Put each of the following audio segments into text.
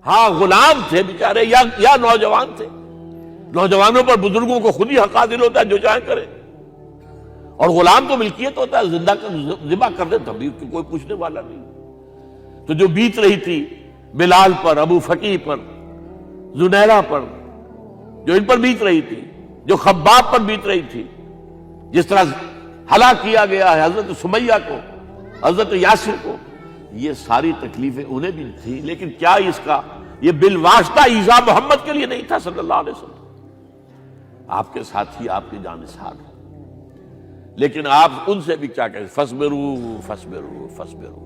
ہاں غلام تھے بیچارے یا نوجوان تھے. نوجوانوں پر بزرگوں کو خود ہی حق حاصل ہوتا ہے جو چاہے کرے. اور غلام تو ملکیت ہوتا ہے, زندہ ذبح کر دے تبھی کوئی پوچھنے والا نہیں. تو جو بیت رہی تھی بلال پر, ابو فقیہ پر, زنیرہ پر, جو ان پر بیت رہی تھی, جو خباب پر بیت رہی تھی, جس طرح ہلاک کیا گیا ہے حضرت سمیہ کو, حضرت یاسر کو, یہ ساری تکلیفیں انہیں بھی تھی. لیکن کیا اس کا یہ بالواسطہ ایذا محمد کے لیے نہیں تھا صلی اللہ علیہ وسلم. آپ کے ساتھی آپ کی جانثار ہیں, لیکن آپ ان سے بھی کیا کہیں, فصبروا فصبروا فصبروا.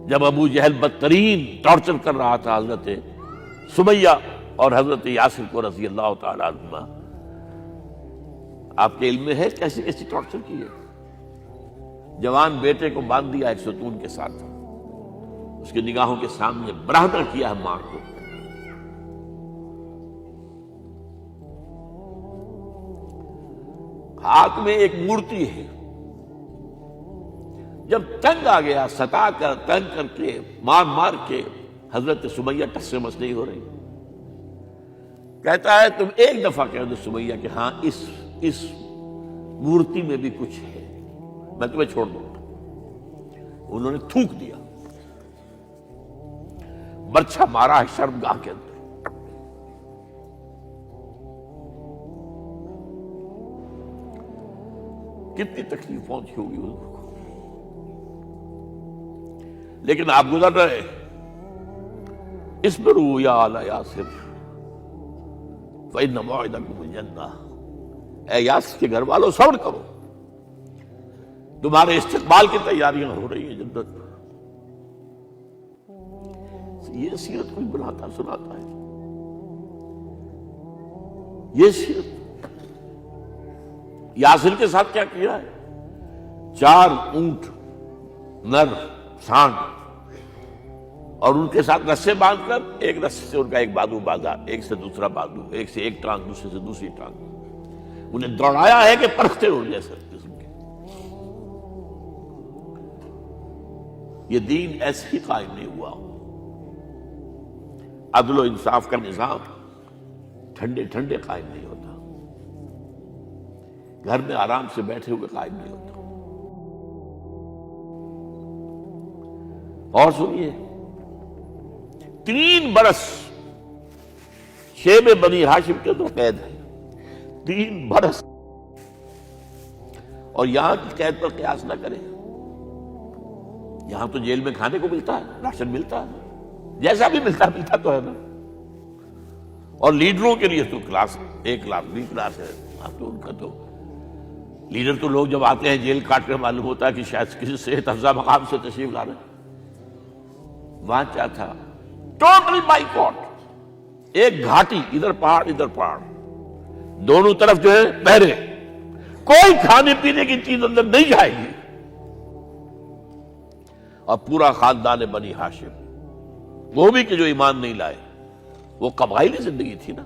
جب ابو جہل بدترین ٹارچر کر رہا تھا حضرت سمیہ اور حضرت یاسر کو رضی اللہ تعالی عنہما, آپ کے علم میں ہے کیسی کیسی ٹارچر کی ہے. جوان بیٹے کو باندھ دیا ایک ستون کے ساتھ, اس کی نگاہوں کے سامنے برہنہ کیا ہے ماں کو. ہاتھ میں ایک مورتی ہے. جب تنگ آ گیا, ستا کر تنگ کر کے مار مار کے حضرت سمیہ ٹس سے مس نہیں ہو رہی. کہتا ہے تم ایک دفعہ کہہ دو سمیہ کہ ہاں اس مورتی میں بھی کچھ ہے, میں تمہیں چھوڑ دوں گا. انہوں نے تھوک دیا, برچھا مارا ہے شرمگاہ کے اندر. کتنی تکلیف پہنچی ہوگی ان کو, لیکن آپ گزر رہے. اصبروا یا آل یاسر فإن موعدکم الجنہ. اے یاسر کے گھر والوں صبر کرو, تمہارے استقبال کی تیاریاں ہو رہی ہیں جنت. یہ سیرت کوئی بناتا سناتا ہے, یہ سیرت. یاسر کے ساتھ کیا کیا ہے, 4 اونٹ نر سانڈ, اور ان کے ساتھ رسے باندھ کر ایک رسے سے ان کا ایک بازو باندھا, ایک سے دوسرا بازو, ایک سے ایک ٹانگ, دوسرے سے دوسری ٹانگ. انہیں دوڑایا ہے کہ پرکھتے ہو جیسے قسم کے. یہ دین ایسے ہی قائم نہیں ہوا. عدل و انصاف کا نظام ٹھنڈے ٹھنڈے قائم نہیں ہوتا, گھر میں آرام سے بیٹھے ہوئے قائم نہیں ہوتا. اور سنیے, 3 برس شیب بنی ہاشم کے تو قید ہے, 3 برس. اور یہاں کی قید پر قیاس نہ کریں. یہاں تو جیل میں کھانے کو ملتا ہے, راشن ملتا ہے, جیسا بھی ملتا تو ہے نا. اور لیڈروں کے لیے تو class A class B class ہے. اب تو ان کا تو لیڈر تو لوگ جب آتے ہیں جیل کاٹ کر معلوم ہوتا ہے کہ شاید کسی صحت افزا مقام سے تشریف لا رہے ہیں. وہاں کیا تھا, ٹوٹل بائیکاٹ. ایک گھاٹی, ادھر پہاڑ ادھر پہاڑ, دونوں طرف جو ہے پہرے, کوئی کھانے پینے کی چیز اندر نہیں جائے گی. اور پورا خاندان بنی ہاشم, وہ بھی کہ جو ایمان نہیں لائے, وہ قبائلی زندگی تھی نا.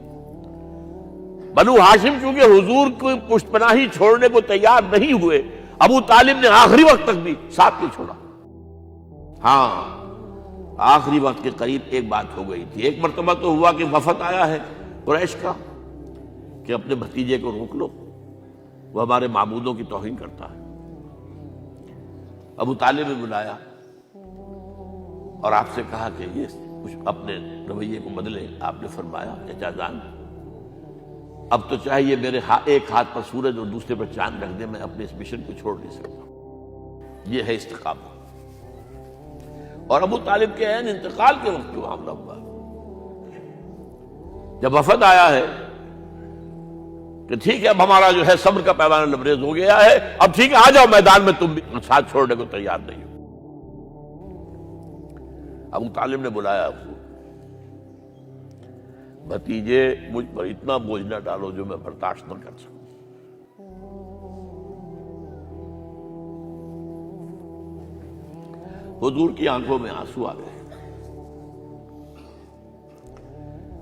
بنو ہاشم چونکہ حضور کو پشت پناہی چھوڑنے کو تیار نہیں ہوئے, ابو طالب نے آخری وقت تک بھی ساتھ نہیں چھوڑا. ہاں آخری وقت کے قریب ایک بات ہو گئی تھی. ایک مرتبہ تو ہوا کہ وفد آیا ہے قریش کا کہ اپنے بھتیجے کو روک لو, وہ ہمارے معبودوں کی توہین کرتا ہے. ابو طالب نے بلایا اور آپ سے کہا کہ یہ کچھ اپنے رویے کو بدلے. آپ نے فرمایا چچا جان, اب تو چاہے یہ میرے ایک ہاتھ پر سورج اور دوسرے پر چاند رکھ دے, میں اپنے اس مشن کو چھوڑ نہیں سکتا. یہ ہے استقامت. اور ابو طالب کے عین انتقال کے وقت جو معاملہ ہوا, جب وفد آیا ہے کہ ٹھیک ہے اب ہمارا جو ہے صبر کا پیمانہ لبریز ہو گیا ہے, اب ٹھیک ہے آ جاؤ میدان میں, تم بھی ساتھ چھوڑنے کو تیار نہیں ہو. ابو طالب نے بلایا آپ کو, بھتیجے مجھ پر اتنا بوجھ نہ ڈالو جو میں برداشت نہ کر سکوں. حضور کی آنکھوں میں آنسو آ گئے.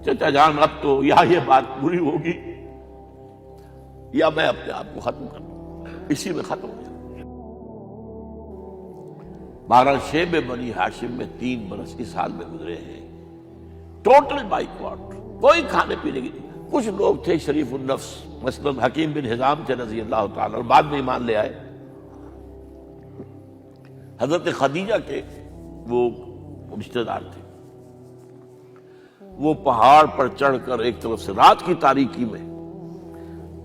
چچا جان اب تو یا یہ بات پوری ہوگی یا میں اپنے آپ کو ختم کر دوں, اسی میں ختم ہو جاؤں. 12 شیب بنی ہاشم میں 3 برس اس حال میں گزرے ہیں ٹوٹل بائیکاٹ، کوئی کھانے پینے کی نہیں۔ کچھ لوگ تھے شریف النفس، مثلا حکیم بن حزام تھے رضی اللہ تعالیٰ، اور بعد میں ایمان لے آئے۔ حضرت خدیجہ کے وہ رشتے دار تھے، وہ پہاڑ پر چڑھ کر ایک طرف سے رات کی تاریکی میں،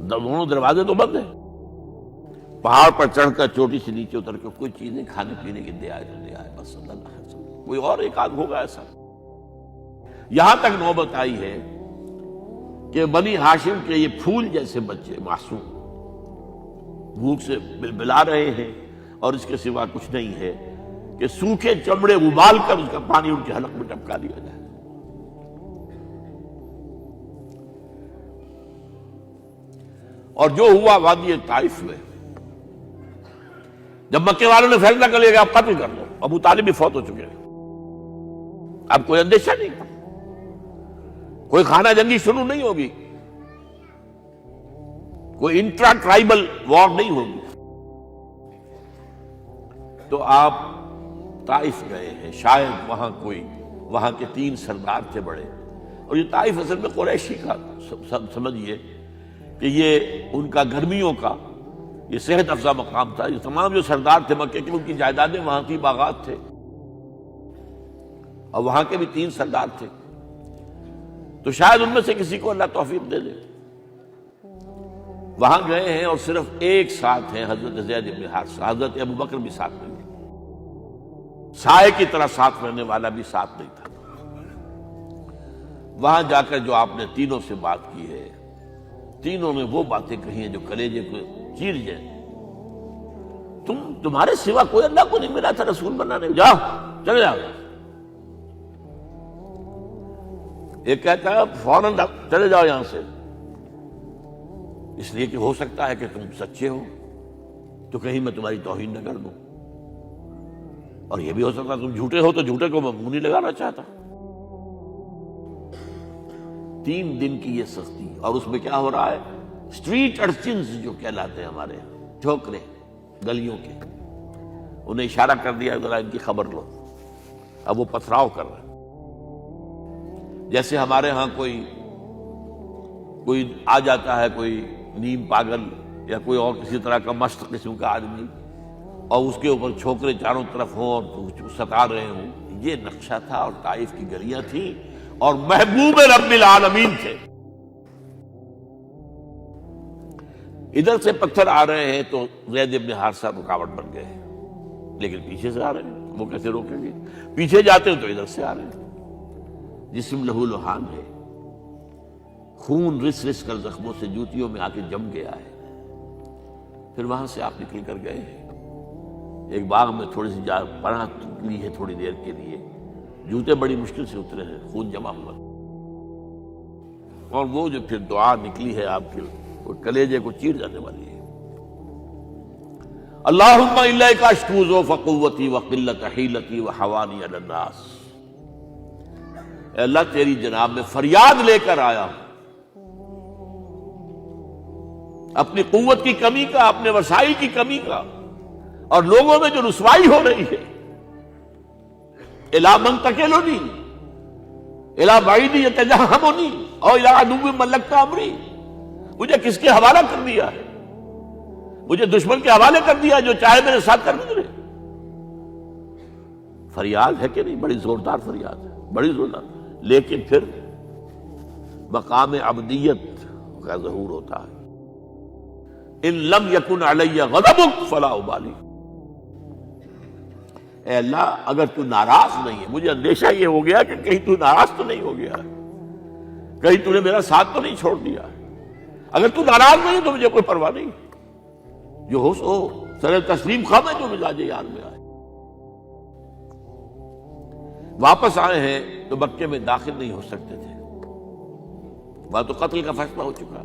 دونوں دروازے تو بند ہیں، پہاڑ پر چڑھ کر چوٹی سے نیچے اتر کے کوئی چیزیں کھانے پینے کی دے آئے تو دے آئے، بس صلی اللہ علیہ وسلم۔ کوئی اور ایک آدھ ہوگا ایسا۔ یہاں تک نوبت آئی ہے کہ بنی ہاشم کے یہ پھول جیسے بچے معصوم بھوک سے بلبلا رہے ہیں، اور اس کے سوا کچھ نہیں ہے کہ سوکھے چمڑے ابال کر اس کا پانی ان کے حلق میں ٹپکا دیا جائے۔ اور جو ہوا وادی طائف میں، جب مکے والوں نے فیصلہ کر لیا کہ آپ قتل کر لو، ابو طالب بھی فوت ہو چکے ہیں، اب کوئی اندیشہ نہیں، کوئی خانہ جنگی شروع نہیں ہوگی، کوئی انٹرا ٹرائبل وار نہیں ہوگی، تو آپ طائف گئے ہیں۔ شاید وہاں کے 3 سردار تھے بڑے، اور یہ طائف اصل میں قریشی کا سمجھیے کہ یہ ان کا گرمیوں کا یہ صحت افزا مقام تھا۔ یہ تمام جو سردار تھے مکے کے، ان کی جائیدادیں وہاں کی، باغات تھے، اور وہاں کے بھی 3 سردار تھے، تو شاید ان میں سے کسی کو اللہ توفیق دے دے۔ وہاں گئے ہیں اور صرف ایک ساتھ ہیں، حضرت زید بن حارثہ، حضرت ابو بکر بھی ساتھ نہیں، سائے کی طرح ساتھ رہنے والا بھی ساتھ نہیں تھا۔ وہاں جا کر جو آپ نے تینوں سے بات کی ہے، تینوں نے وہ باتیں کہی ہیں جو کلیجے کو چیر جائیں۔ تمہارے سوا کوئی اللہ کو نہیں ملا تھا رسول بنانے، جاؤ چلے جاؤ۔ ایک کہتا ہے فوراً چلے جاؤ یہاں سے، اس لیے کہ ہو سکتا ہے کہ تم سچے ہو تو کہیں میں تمہاری توہین نہ کر دوں، اور یہ بھی ہو سکتا ہے تم جھوٹے ہو تو جھوٹے کو میں منہ نہیں لگانا چاہتا۔ 3 دن کی یہ سختی، اور اس میں کیا ہو رہا ہے، اسٹریٹ ارچنز جو کہلاتے ہیں ہمارے یہاں، ٹھوکرے گلیوں کے، انہیں اشارہ کر دیا ذرا ان کی خبر لو، اب وہ پتھراؤ کر رہے ہیں۔ جیسے ہمارے ہاں کوئی آ جاتا ہے، کوئی نیم پاگل یا کوئی اور کسی طرح کا مست قسم کا آدمی، اور اس کے اوپر چھوکرے چاروں طرف ہوں اور ستا رہے ہوں، یہ نقشہ تھا، اور طائف کی گلیاں تھیں، اور محبوب رب العالمین تھے۔ ادھر سے پتھر آ رہے ہیں تو زید بن حارثہ رکاوٹ بن گئے ہیں، لیکن پیچھے سے آ رہے ہیں، وہ کیسے روکیں گے؟ پیچھے جاتے ہیں تو ادھر سے آ رہے ہیں۔ جسم لہو لہان ہے، خون رس رس کر زخموں سے جوتیوں میں آ کے جم گیا ہے۔ پھر وہاں سے آپ نکل کر گئے ہیں، ایک باغ میں تھوڑی سی پناہ لی ہے تھوڑی دیر کے لیے، جوتے بڑی مشکل سے اترے ہیں، خون جمع ہوا، اور وہ جو پھر دعا نکلی ہے آپ کی، وہ کلیجے کو چیر جانے والی ہے۔ اللہم الیک اشکو ضعف قوتی وقلت حیلتی وحوانی علی الناس، اے اللہ تیری جناب میں فریاد لے کر آیا ہوں، اپنی قوت کی کمی کا، اپنے وسائل کی کمی کا، اور لوگوں میں جو رسوائی ہو رہی ہے۔ الی من تکلنی الی بعید یتجہمنی او الی عدو ملکت امری، مجھے کس کے حوالہ کر دیا ہے؟ مجھے دشمن کے حوالے کر دیا جو چاہے میرے ساتھ کر گزرے۔ فریاد ہے کہ نہیں؟ بڑی زوردار فریاد ہے، بڑی زوردار، لیکن پھر مقام عبدیت کا ظہور ہوتا ہے۔ ان لم یکن علی غضبک فلا ابالی، اے اللہ اگر تو ناراض نہیں ہے، مجھے اندیشہ یہ ہو گیا کہ کہیں تو ناراض تو نہیں ہو گیا ہے، کہیں تو نے میرا ساتھ تو نہیں چھوڑ دیا ہے۔ اگر تو ناراض نہیں تو مجھے کوئی پرواہ نہیں، جو ہو سو سر تسلیم خم ہے جو مزاج یار میں آئے۔ واپس آئے ہیں تو مکے میں داخل نہیں ہو سکتے تھے، وہاں تو قتل کا فیصلہ ہو چکا۔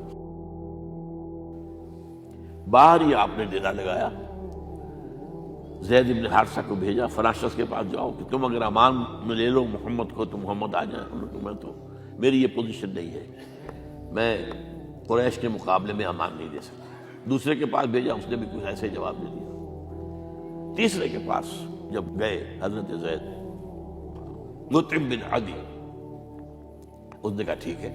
باہر ہی آپ نے ڈیرا لگایا، زید بن حارثہ کو بھیجا، فلاں شخص کے پاس جاؤ کہ تم اگر امان میں لے لو محمد کو تو محمد آ جائیں، میں تو میری یہ پوزیشن نہیں ہے، میں قریش کے مقابلے میں امان نہیں دے سکتا۔ دوسرے کے پاس بھیجا، اس نے بھی کچھ ایسے جواب دے دیا۔ تیسرے کے پاس جب گئے حضرت زید، مطعم بن عدی، اس نے کہا ٹھیک ہے،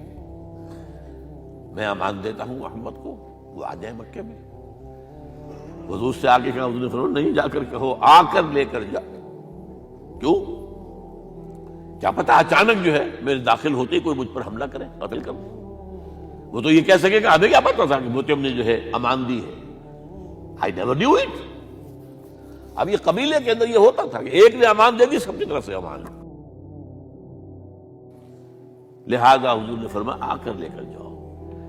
میں امان دیتا ہوں محمد کو، وہ آ جائے مکے میں۔ حضور سے آگے کہا، حضور نے فرمایا نہیں جا کر کہو، آ کر لے کر جا۔ کیوں؟ کیا پتا اچانک جو ہے میرے داخل ہوتے ہی کوئی مجھ پر حملہ کرے، قتل کر دے۔ وہ تو یہ کہہ سکے کہ ہمیں کیا پتا تھا کہ مطعم نے جو ہے امان دی ہے، I never knew it۔ اب یہ قبیلے کے اندر یہ ہوتا تھا کہ ایک نے امان دے دی، سب کی طرف سے امان۔ لہذا حضور نے فرمایا آ کر لے کر جاؤ۔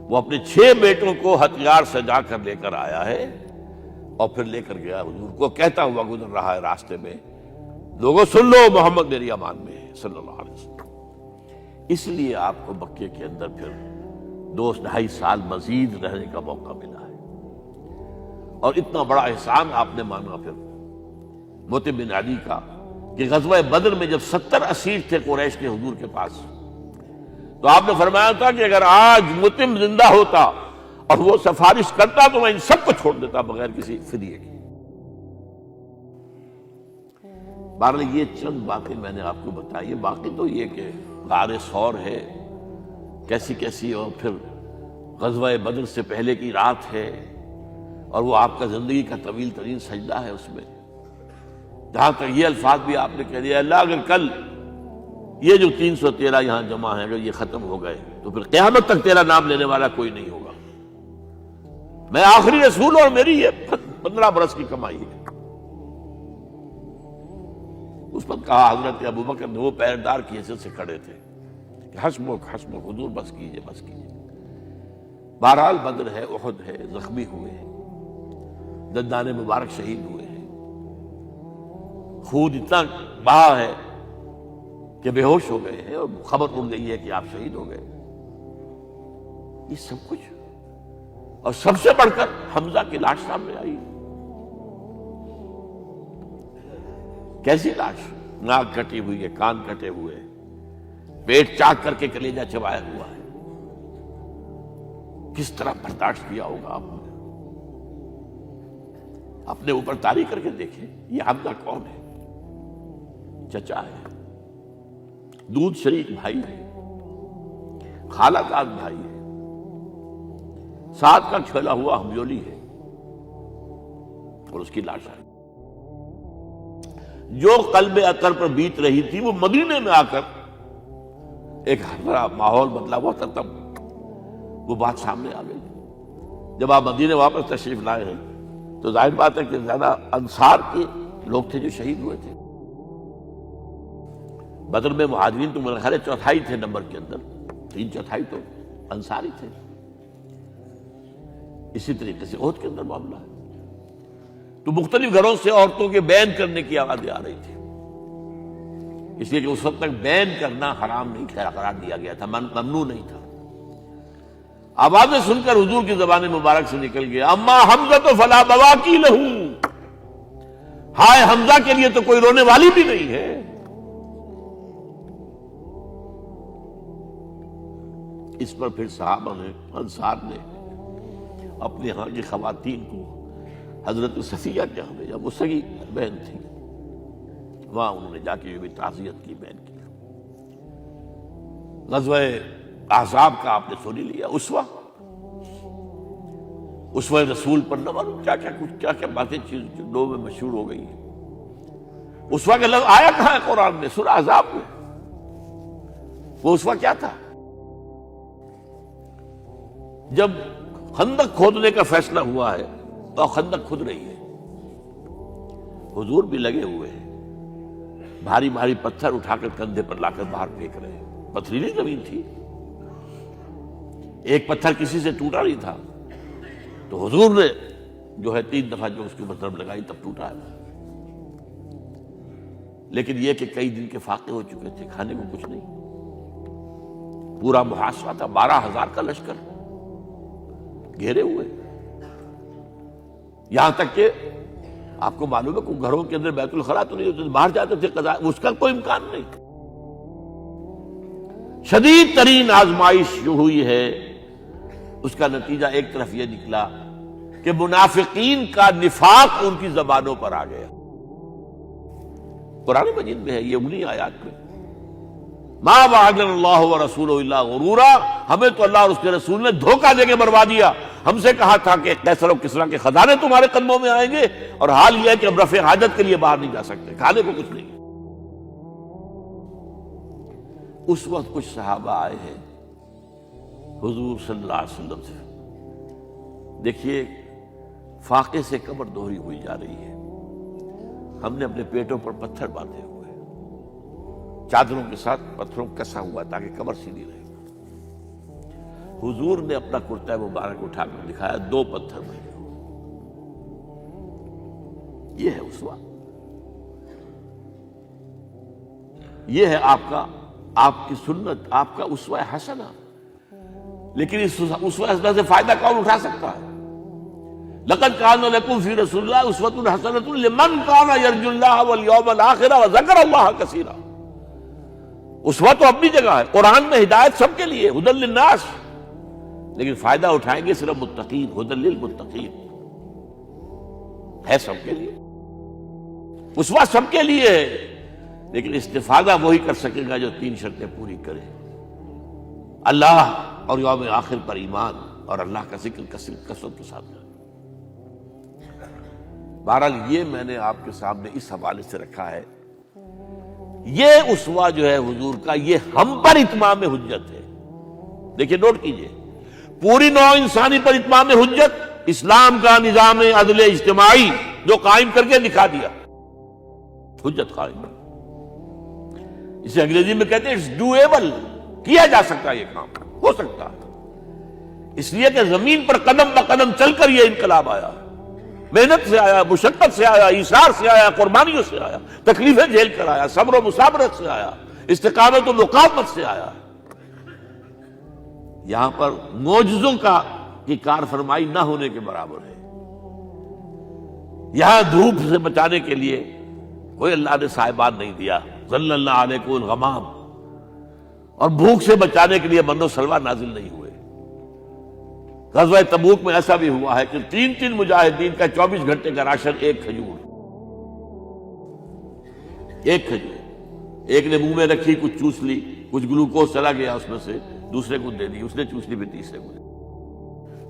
وہ اپنے 6 بیٹوں کو ہتھیار سجا کر لے کر آیا ہے اور پھر لے کر گیا حضور کو، کہتا ہوا گزر رہا ہے راستے میں، لوگوں سن لو محمد میری امان میں ہے صلی اللہ علیہ وسلم۔ اس لیے آپ کو مکے کے اندر پھر 2-2.5 سال مزید رہنے کا موقع ملا ہے، اور اتنا بڑا احسان آپ نے مانا پھر مطعم بن عدی کا کہ غزوہ بدر میں جب 70 اسیر تھے قریش کے حضور کے پاس، تو آپ نے فرمایا تھا کہ اگر آج مطعم زندہ ہوتا اور وہ سفارش کرتا تو میں ان سب کو چھوڑ دیتا بغیر کسی فدیے کے۔ بہرحال یہ چند باتیں میں نے آپ کو بتائی، باقی تو یہ کہ غار ثور ہے کیسی کیسی، اور پھر غزوہ بدر سے پہلے کی رات ہے، اور وہ آپ کا زندگی کا طویل ترین سجدہ ہے اس میں، جہاں تک یہ الفاظ بھی آپ نے کہہ دیا، اللہ اگر کل یہ جو 313 یہاں جمع ہیں اگر یہ ختم ہو گئے تو پھر قیامت تک تیرا نام لینے والا کوئی نہیں ہوگا، میں آخری رسول اور میری یہ 15 برس کی کمائی ہے۔ اس پر کہا حضرت ابوبکر نے، وہ پیردار کی حیثیت سے کھڑے تھے، کہ حسبک حسبک، حضور بس کیجئے بس کیجئے۔ بہرحال بدر ہے، احد ہے، زخمی ہوئے ہیں، دندان مبارک شہید ہوئے ہیں، خون اتنا بہا ہے کہ بے ہوش ہو گئے ہیں، اور خبر اڑ گئی ہے کہ آپ شہید ہو گئے۔ یہ سب کچھ، اور سب سے بڑھ کر حمزہ کی لاش سامنے آئی۔ کیسی لاش؟ ناک کٹی ہوئی ہے، کان کٹے ہوئے ہیں، پیٹ چاک کر کے کلیجہ چبایا ہوا ہے۔ کس طرح برداشت کیا ہوگا آپ نے؟ اپنے اوپر تاری کر کے دیکھیں، یہ حمزہ کون ہے؟ چچا ہے، دودھ شریک بھائی ہے، خالہ داد بھائی ہے، ساتھ کا کھیلا ہوا ہمجولی ہے، اور اس کی لاش ہے۔ جو قلب اطہر پر بیت رہی تھی وہ مدینے میں آ کر ایک ماحول بدلا ہوا تھا، تب وہ بات سامنے آ گئی۔ جب آپ مدینے واپس تشریف لائے ہیں تو ظاہر بات ہے کہ زیادہ انصار کے لوگ تھے جو شہید ہوئے تھے۔ بدر میں مہاجرین تو میرے خیال ہے 1/4 تھے نمبر کے اندر، 3/4 تو انصاری تھے۔ اسی طریقے سے احد کے اندر معاملہ ہے، تو مختلف گھروں سے عورتوں کے بین کرنے کی آوازیں آ رہی تھی، اس لیے کہ اس وقت تک بین کرنا حرام نہیں قرار دیا گیا تھا، ممنوع نہیں تھا۔ آوازیں سن کر حضور کی زبان مبارک سے نکل گیا، اما حمزہ تو فلا بواکی لہو، ہائے حمزہ کے لیے تو کوئی رونے والی بھی نہیں ہے۔ اس پر پھر صحابہ نے، انصار نے اپنے ہاں کی خواتین کو حضرت صفیہ کے ہاں بھیجا، وہ سگی بہن تھی، وہاں انہوں نے جا کے یہ بھی تعزیت کی بہن کی۔ غزوہ احزاب کا آپ نے سن لیا، اسوہ رسول پر نہ معلوم کیا کیا باتیں چیز لوگوں میں مشہور ہو گئی ہیں۔ اسوہ کا لفظ آیا کہاں ہے قرآن میں؟ سورہ احزاب میں۔ وہ اسوہ کیا تھا؟ جب خندق کھودنے کا فیصلہ ہوا ہے تو خندق کھود رہی ہے، حضور بھی لگے ہوئے ہیں، بھاری بھاری پتھر اٹھا کر کندھے پر لا کر باہر پھینک رہے ہیں، پتھریلی زمین تھی، ایک پتھر کسی سے ٹوٹا نہیں تھا، تو حضور نے جو ہے 3 دفعہ جو اس کے اوپر ضرب لگائی تب ٹوٹا ہے۔ لیکن یہ کہ کئی دن کے فاقے ہو چکے تھے، کھانے کو کچھ نہیں، پورا محاصرہ تھا، 12,000 کا لشکر گھیرے ہوئے، یہاں تک کہ آپ کو معلوم ہے کہ گھروں کے اندر بیت الخلا تو نہیں ہوتے، باہر جاتے تھے قضاء، اس کا کوئی امکان نہیں۔ شدید ترین آزمائش جو ہوئی ہے اس کا نتیجہ ایک طرف یہ نکلا کہ منافقین کا نفاق ان کی زبانوں پر آ گیا۔ قرآن مجید میں ہے یہ انہی آیات میں، ما وعدنا اللہ ورسولہ الا غرورا، ہمیں تو اللہ اور اس کے رسول نے دھوکہ دے کے مروا دیا۔ ہم سے کہا تھا کہ قیصر و کسریٰ کے خزانے تمہارے قدموں میں آئیں گے، اور حال یہ ہے کہ اب رفع حاجت کے لیے باہر نہیں جا سکتے، کھانے کو کچھ نہیں۔ اس وقت کچھ صحابہ آئے ہیں حضور صلی اللہ علیہ وسلم سے، دیکھیے فاقے سے کمر دوہری ہوئی جا رہی ہے، ہم نے اپنے پیٹوں پر پتھر باندھے ہوئے، چادروں کے ساتھ پتھروں کسا ہوا تاکہ کمر سیدھی رہے۔ حضور نے اپنا کرتا مبارک اٹھا کر دکھایا، 2 پتھر بنے۔ یہ ہے اسوہ، یہ ہے آپ کی سنت، آپ کا اسوہ حسنہ۔ لیکن اس اسوہ حسنہ سے فائدہ کون اٹھا سکتا ہے؟ لقد کان لکم فی رسول اللہ اسوۃ حسنۃ لمن کان یرجو اللہ والیوم الآخر وذکر اللہ کثیرا۔ اسوہ تو اپنی جگہ ہے، قرآن میں ہدایت سب کے لیے، ھدی للناس، لیکن فائدہ اٹھائیں گے صرف متقین، ھدی للمتقین ہے سب کے لیے، اسوہ سب کے لیے ہے، لیکن استفادہ وہی کر سکے گا جو 3 شرطیں پوری کرے: اللہ اور یوم آخر پر ایمان، اور اللہ کا ذکر کثرت کے ساتھ کرے۔ بہرحال یہ میں نے آپ کے سامنے اس حوالے سے رکھا ہے، یہ اسوہ جو ہے حضور کا، یہ ہم پر اتمام حجت ہے۔ دیکھیے نوٹ کیجئے، پوری نوع انسانی پر اتمام حجت، اسلام کا نظام عدل اجتماعی جو قائم کر کے دکھا دیا، حجت قائم۔ اسے انگریزی میں کہتے ہیں اٹس ڈویبل، کیا جا سکتا ہے، یہ کام ہو سکتا ہے، اس لیے کہ زمین پر قدم بہ قدم چل کر یہ انقلاب آیا، محنت سے آیا، مشقت سے آیا، ایثار سے آیا، قربانیوں سے آیا، تکلیفیں جھیل کر آیا، صبر و مصابرت سے آیا، استقامت و مقاومت سے آیا۔ یہاں پر معجزوں کی کار فرمائی نہ ہونے کے برابر ہے۔ یہاں دھوپ سے بچانے کے لیے کوئی اللہ نے صاحبان نہیں دیا، ظل اللہ علیکم الغمام، اور بھوک سے بچانے کے لیے من و سلوہ نازل نہیں ہوئے۔ غزوہ تبوک میں ایسا بھی ہوا ہے کہ 3 مجاہدین کا 24 گھنٹے کا راشن ایک کھجور، ایک نے منہ میں رکھی، کچھ چوس لی، کچھ گلوکوز چلا گیا اس میں سے، دوسرے کو دے دی، اس نے چوس لی، پھر تیسرے کو دے دی۔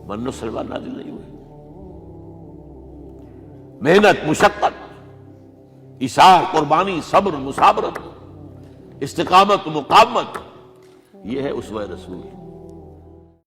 من و سلوہ نازل نہیں ہوئے۔ محنت، مشقت، ایثار، قربانی، صبر، مصابرت، استقامت، مقاومت، یہ ہے اسوہ رسول۔